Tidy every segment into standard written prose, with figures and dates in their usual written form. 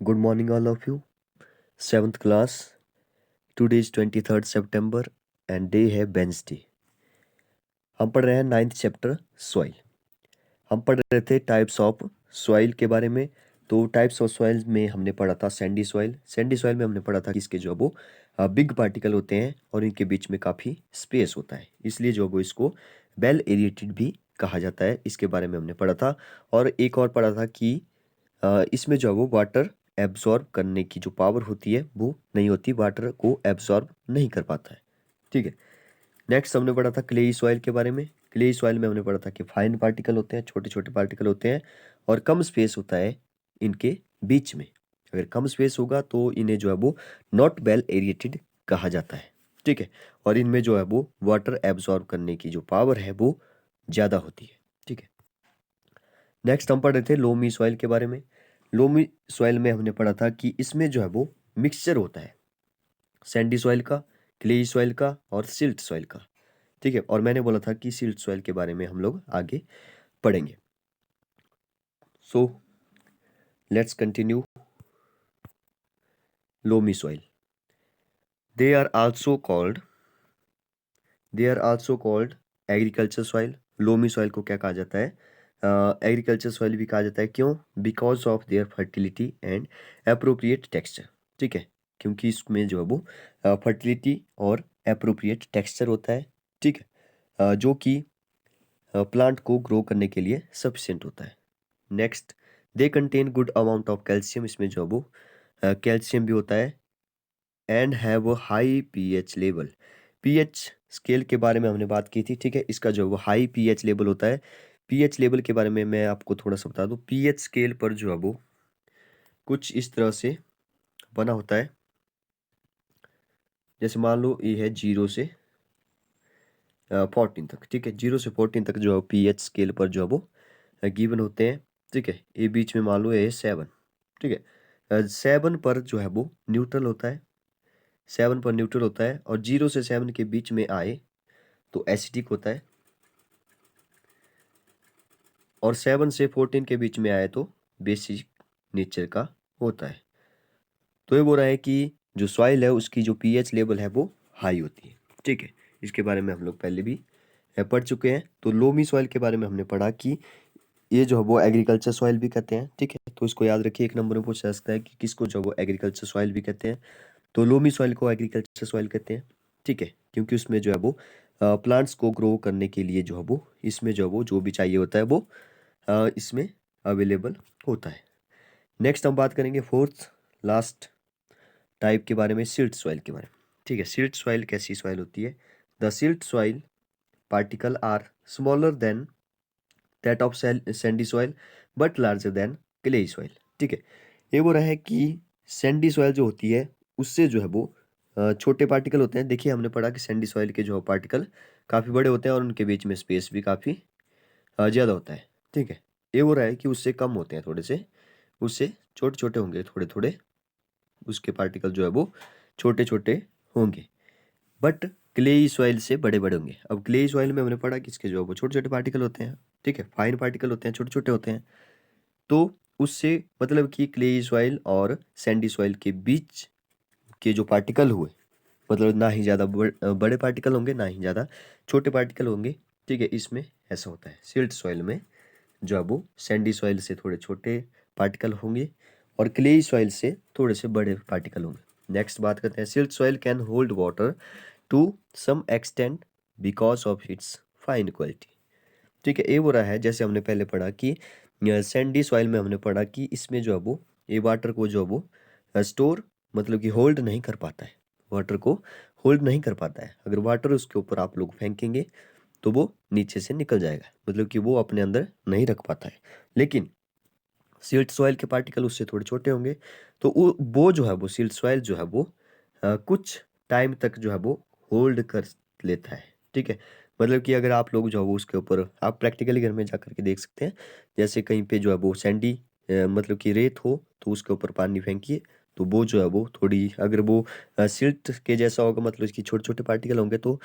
Good morning, all of you. 7th class. Today is 23rd September and day है Wednesday. हम पढ़ रहे हैं 9th चैप्टर सॉइल. हम पढ़ रहे थे टाइप्स ऑफ सॉइल के बारे में. तो टाइप्स ऑफ सॉइल में हमने पढ़ा था सैंडी सॉइल. सैंडी सॉइल में हमने पढ़ा था कि इसके जो वो बिग पार्टिकल होते हैं और इनके बीच में काफ़ी स्पेस होता है, इसलिए जो वो इसको वेल एरिएटेड भी कहा जाता है. इसके बारे में हमने पढ़ा था. और एक और पढ़ा था कि इसमें जो है वो वाटर एब्जॉर्ब करने की जो पावर होती है वो नहीं होती, वाटर को एब्जॉर्ब नहीं कर पाता है. ठीक है. नेक्स्ट हमने पढ़ा था क्लेई सॉइल के बारे में. क्लेई सॉइल में हमने पढ़ा था कि फाइन पार्टिकल होते हैं, छोटे छोटे पार्टिकल होते हैं और कम स्पेस होता है इनके बीच में. अगर कम स्पेस होगा तो इन्हें जो है वो नॉट वेल एरिएटेड कहा जाता है. ठीक है. और इनमें जो है वो वाटर एब्जॉर्ब करने की जो पावर है वो ज़्यादा होती है. ठीक है. नेक्स्ट हम पढ़ रहे थे लोमी सॉइल के बारे में. लोमी सॉइल में हमने पढ़ा था कि इसमें जो है वो मिक्सचर होता है सैंडी सॉइल का, क्लेई सॉइल का और सिल्ट सॉइल का. ठीक है. और मैंने बोला था कि सिल्ट सॉइल के बारे में हम लोग आगे पढ़ेंगे. So let's continue. Loamy soil. They are also called agriculture soil. Loamy soil को क्या कहा जाता है? एग्रीकल्चर सॉइल भी कहा जाता है. क्यों? Because of their fertility and appropriate texture. ठीक है. क्योंकि इसमें जो है वो फर्टिलिटी और अप्रोप्रिएट टेक्सचर होता है. ठीक है. जो कि प्लांट को ग्रो करने के लिए सफिशिएंट होता है. Next, they contain good amount of calcium. इसमें जो है वो कैल्शियम भी होता है. And have a high pH level. PH scale के बारे में हमने बात की थी. ठीक है. इसका जो वो हाई पीएच लेवल होता है. पीएच लेवल के बारे में मैं आपको थोड़ा सा बता दूं. पीएच स्केल पर जो है वो कुछ इस तरह से बना होता है. जैसे मान लो ये है 0 से 14 तक. ठीक है. 0 से 14 तक जो है पीएच स्केल पर जो है वो गिवन होते हैं. ठीक है. ये बीच में मान लो ये 7. ठीक है. 7 पर जो है वो न्यूट्रल होता है. 7 पर न्यूट्रल होता है और 0 से 7 के बीच में आए तो एसिडिक होता है. और 7 से 14 के बीच में आए तो बेसिक नेचर का होता है. तो ये बोल रहा है कि जो सॉइल है उसकी जो पीएच लेवल है वो हाई होती है. ठीक है. इसके बारे में हम लोग पहले भी पढ़ चुके हैं. तो लोमी सॉइल के बारे में हमने पढ़ा कि ये जो है वो एग्रीकल्चर सॉइल भी कहते हैं. ठीक है. तो इसको याद रखिए. एक नंबर में पूछ सकता है कि किसको जो वो एग्रीकल्चर सॉइल भी कहते हैं. तो लोमी सॉइल को एग्रीकल्चर सॉइल कहते हैं. ठीक है. क्योंकि उसमें जो है वो प्लांट्स को ग्रो करने के लिए जो है वो इसमें जो है वो जो भी चाहिए होता है वो इसमें अवेलेबल होता है. नेक्स्ट हम बात करेंगे फोर्थ लास्ट टाइप के बारे में, सिल्ट सॉइल के बारे में. ठीक है. सिल्ट सॉइल कैसी सॉइल होती है? The silt soil particle are smaller than that of sandy soil but larger than clayey soil. ठीक है. ये बोल रहा है कि सैंडी सॉइल जो होती है उससे जो है वो छोटे पार्टिकल होते हैं. देखिए हमने पढ़ा कि सैंडी सॉइल के जो पार्टिकल काफ़ी बड़े होते हैं और उनके बीच में स्पेस भी काफ़ी ज़्यादा होता है. ठीक है. ये बोल रहा है कि उससे कम होते हैं थोड़े से, उससे छोटे छोटे होंगे थोड़े थोड़े, उसके पार्टिकल जो है वो छोटे छोटे होंगे. बट क्लेई सॉइल से बड़े बड़े होंगे. अब क्लेई सॉइल में हमने पढ़ा कि इसके जो है वो छोटे छोटे पार्टिकल होते हैं. ठीक है. फाइन पार्टिकल होते हैं, छोटे छोटे होते हैं. तो उससे मतलब कि क्लेई सॉइल और सैंडी सॉइल के बीच के जो पार्टिकल हुए मतलब ना ही ज़्यादा बड़े पार्टिकल होंगे ना ही ज़्यादा छोटे पार्टिकल होंगे. ठीक है. इसमें ऐसा होता है. सिल्ट सॉइल में जो है वो सैंडी सॉइल से थोड़े छोटे पार्टिकल होंगे और क्लेई सॉइल से थोड़े से बड़े पार्टिकल होंगे. नेक्स्ट बात करते हैं. Silt soil can hold water to some extent because of its fine quality. ठीक है. ये हो रहा है जैसे हमने पहले पढ़ा कि सैंडी सॉइल में हमने पढ़ा कि इसमें जो है वो ये वाटर को जो है वो स्टोर मतलब कि होल्ड नहीं कर पाता है. वाटर को होल्ड नहीं कर पाता है. अगर वाटर उसके ऊपर आप लोग फेंकेंगे तो वो नीचे से निकल जाएगा, मतलब कि वो अपने अंदर नहीं रख पाता है. लेकिन सिल्ट सॉइल के पार्टिकल उससे थोड़े छोटे होंगे तो वो जो है वो सिल्ट सॉइल जो है वो कुछ टाइम तक जो है वो होल्ड कर लेता है. ठीक है. मतलब कि अगर आप लोग जो है वो उसके ऊपर आप प्रैक्टिकली घर में जा करके देख सकते हैं. जैसे कहीं पे जो है वो सैंडी मतलब कि रेत हो तो उसके ऊपर पानी फेंकिए तो वो जो है वो थोड़ी अगर वो सिल्ट के जैसा होगा मतलब इसकी छोटे छोटे पार्टिकल होंगे तो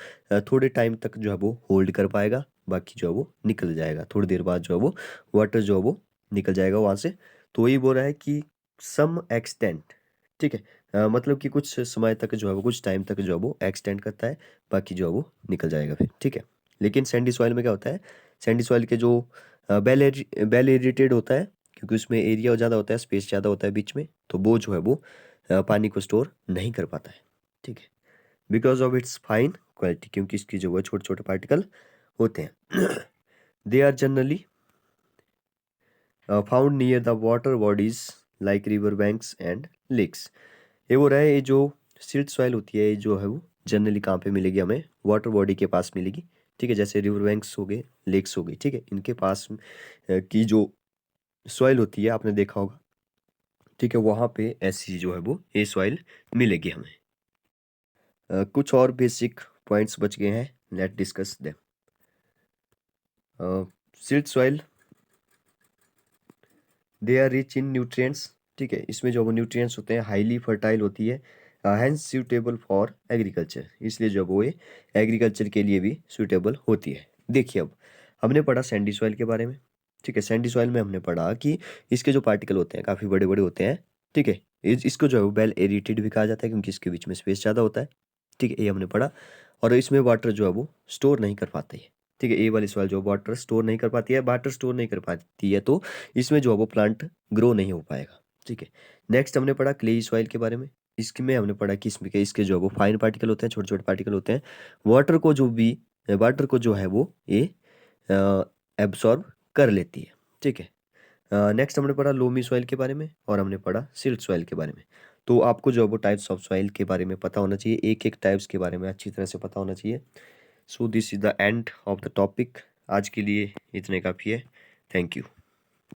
थोड़े टाइम तक जो है वो होल्ड कर पाएगा. बाकी जो है वो निकल जाएगा. थोड़ी देर बाद जो है वो वाटर जो है वो निकल जाएगा वहाँ से. तो वही बोल रहा है कि सम एक्सटेंट, ठीक है। मतलब कि कुछ समय तक जो है वो, कुछ टाइम तक जो है वो एक्सटेंड करता है, बाकी जो है वो निकल जाएगा फिर, ठीक है। लेकिन सैंडी सॉइल में क्या होता है, सैंडी सॉइल के जो बेल एरिटेड होता है, क्योंकि उसमें एरिया ज़्यादा होता है, स्पेस ज़्यादा होता है बीच में, तो वो जो है वो पानी को स्टोर नहीं कर पाता है, ठीक है। Because of its fine quality, क्योंकि इसकी जो है छोटे छोटे पार्टिकल होते हैं। They are generally found near the water bodies like river banks and lakes. ये वो रहा है, ये जो सिल्ट सॉइल होती है, ये जो है वो जनरली कहाँ पे मिलेगी हमें, वाटर बॉडी के पास मिलेगी, ठीक है। जैसे रिवर बैंक्स हो गए, लेक्स हो गई, ठीक है, इनके पास की जो सॉइल होती है आपने देखा होगा, ठीक है, वहाँ पे ऐसी जो है वो ये सॉइल मिलेगी हमें। कुछ और बेसिक पॉइंट्स बच गए हैं, let discuss them. Silt soil, they are rich in nutrients, ठीक है, इसमें जो वो न्यूट्रिएंट्स होते हैं हाईली फर्टाइल होती है, हैंस सूटेबल फॉर एग्रीकल्चर, इसलिए जो वो ये एग्रीकल्चर के लिए भी सूटेबल होती है। देखिए अब हमने पढ़ा सैंडी सॉइल के बारे में, ठीक है। सैंडी सॉइल में हमने पढ़ा कि इसके जो पार्टिकल होते हैं काफ़ी बड़े बड़े होते हैं, ठीक है। इसको जो है वो वेल एरिटेड भी कहा जाता है, क्योंकि इसके बीच में स्पेस ज़्यादा होता है, ठीक है, ये हमने पढ़ा। और इसमें वाटर जो है वो स्टोर नहीं कर पाती है, ठीक है। ए वाली सॉइल जो वाटर स्टोर नहीं कर पाती है, वाटर स्टोर नहीं कर पाती है, तो इसमें जो है वो प्लांट ग्रो नहीं हो पाएगा, ठीक है। नेक्स्ट हमने पढ़ा क्लेई सॉइल के बारे में। इसमें हमने पढ़ा कि इसमें के इसके जो है वो फाइन पार्टिकल होते हैं, छोटे छोटे पार्टिकल होते हैं, वाटर को जो है वो ये एब्सॉर्ब कर लेती है, ठीक है। नेक्स्ट हमने पढ़ा लोमी सॉइल के बारे में, और हमने पढ़ा सिल्ट सॉइल के बारे में। तो आपको जो है वो टाइप्स ऑफ सॉइल के बारे में पता होना चाहिए, एक एक टाइप्स के बारे में अच्छी तरह से पता होना चाहिए। So this is the end of the topic. आज के लिए इतने काफ़ी है। Thank you.